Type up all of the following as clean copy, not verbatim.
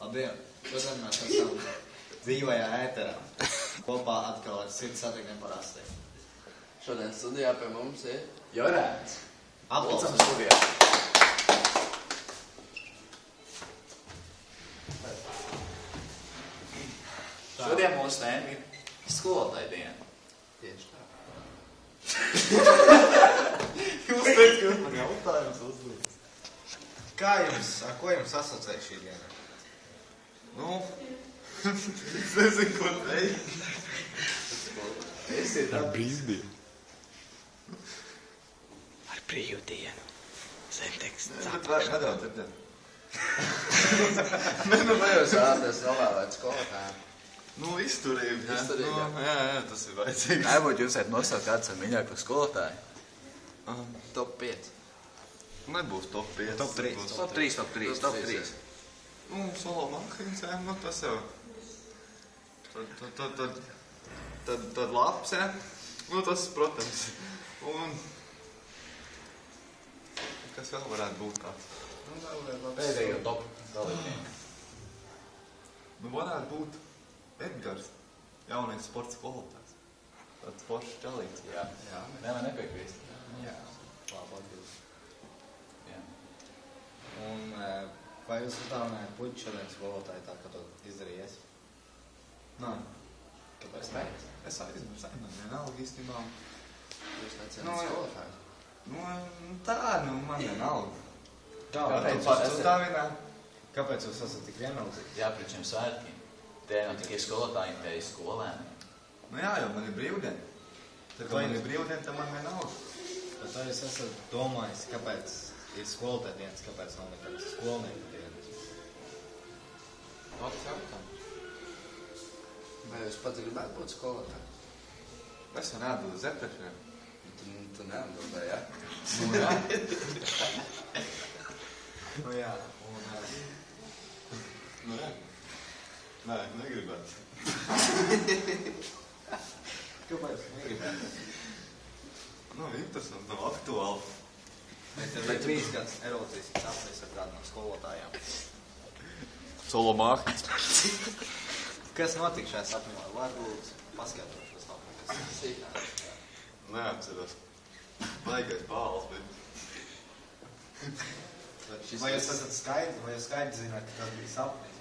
Labdien! Šodien mēs esam dzīvajā ēterā. Kopā atkal ar sirds satiekam par astiem. Šodien studijā pie mums ir Jorēns. Aplausos studijā. Šodien mūsu tēma ir skolotāja diena. Tieši tā. Jūs teikt, ka man jautājums uzlīdz. Kā jums, ar ko jums asociē šī diena? Nu, es nezinu, ko teikt. Ar brīvdienu. Ar brīvdienu. Zemteksts. Bet vairs nedaudz dzirdēt. Nu, vai jūs vēlaties novēlēt skolotājiem? Nu, izturība. Izturība. Nu, jā, tas ir vajadzīgs. Varbūt jūs varat nosaukt kāds ar mīļāko skolotāju. Top 5. Nebūs top 5. Top 3. Nu, solo Makhins, jā, nu tas jau. Tad labs, jā. Nu, tas, protams. Un kas vēl varētu būt tāds? Pēdējo top dalībnieku. Nu, varētu būt Edgars, jaunais sports skolotājs. Tāds foršs čalīts. Jā. Nevar nepiekrīst. Jā. Labi atbilst. Jā. Un vai jūs uzdāvinājāt puķi šodien skolotāju tā, ka to izdarījies? Nē. Kāpēc ne? Es aizmirsu, vienalga īstenībā. Jūs necenat Nu, skolotāju? Nu, tā, nu, man vienalga. Kāpēc Kāpēc jūs jūs esat- uzdāvināt? Kāpēc jūs esat tik vienaldzīgs? Jā, pret šiem svētkiem. Tie nav tikai skolotāji, tie ir skolēni. Nu jā, jo man ir brīvdiena. Tad, kad man ir brīvdiena, tad man vienalga. Bet vai jūs esat domājis, kāpēc ir skolotāja dienas, kāpēc nav nekādas skolnieku dienas? Labs jautājums. Vai jūs pats gribētu būt skolotāju? Es jau neatbildu zeprešiem. Tu neatbildēji, jā? Nu jā. Nu jā. Nu jā. Nē, negribētu. Kāpēc negribētu? Nu, interesanti, nav aktuāli. Bet bijis kāds erotisks sapnis ar kādu no skolotājām. Solo Makhins. Kas notika šajā sapnī? Varbūt paskaidro šo sapni, kas ir sīkāk. Neatceros. Baigais bāls, bet... Vai jūs esat skaidri, vai jūs skaidri zināt, ka tas bija sapnis?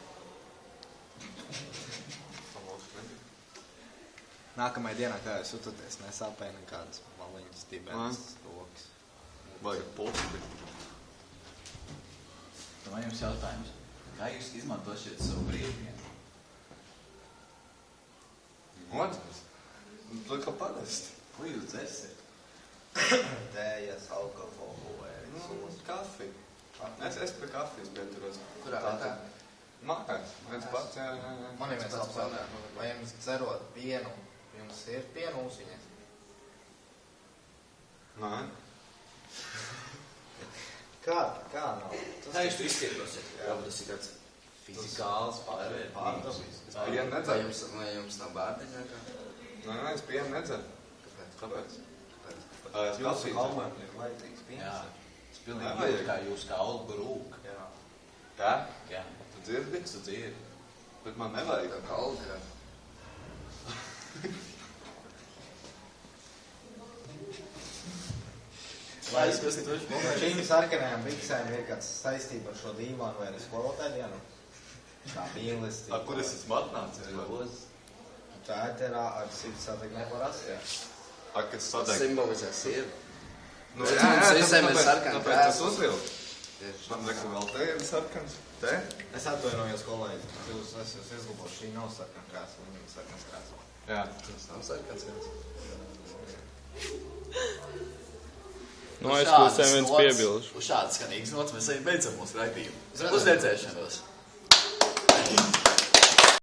Nākamajā dienā, kā jūs jūtaties, nesāpēja nekādas maliņas, dibenes, rokas. Vajag posti. Man jums jautājums. Kā jūs izmantošiet savu brīvdienu? Otrs. Tā kā parasti. Ko jūs dzersiet? Tējas, alkoholu vai sulas. Kafiju. Es pie kafijas pieturos. Kurā vietā? Mājās. Viens pats, jā. Man ir viens labs jautājums. Vai jums cerot pienu, jums ir pienu ūsiņas? Nē. Kā nav? Kā jūs to izskaidrosiet? Varbūt tas ir kāds fizikāls pārvērtības. Pienu Vai nedzeru. jums nav bērniņa? Nē, es pienu nedzeru. Kāpēc? Es Jūsu kafiju kalmēm ir vajadzīgs piens. Jā. Tas pilnīgi Jā, jūt, vajag. kā jūs kā algu rūk. Jā. Tā? Jā. Tu dzirdi? Tu dzirdi. Bet man nevajag. Kā alga? Lai es kas tu Šīm sarkanajām biksēm ir kāds saistība ar šo dīvānu vai ar skolotāju dienu? Kā mīlestība. Kur es esmu atnācis? Tā ēterā ar sirds satiknē par astiem. Kas Tas sadeg? simbolizē sievu. Nu, Bet mums visiem ir sarkani tāpēc tas krēsls. uzvilku. Tieši. Man liekas, vēl te ir sarkans. Te? Es atvainojos, kolēģi. Es jūs izglabāšu, šī nav sarkana krēsla, viņa ir sarkans krēsla. Jā. Tas nav sarkans viens. Nu, aizklausēm viens piebilst. Uz šādas skanīgas nots mēs arī beidzam mūsu raidījumu. Uz redzēšanos!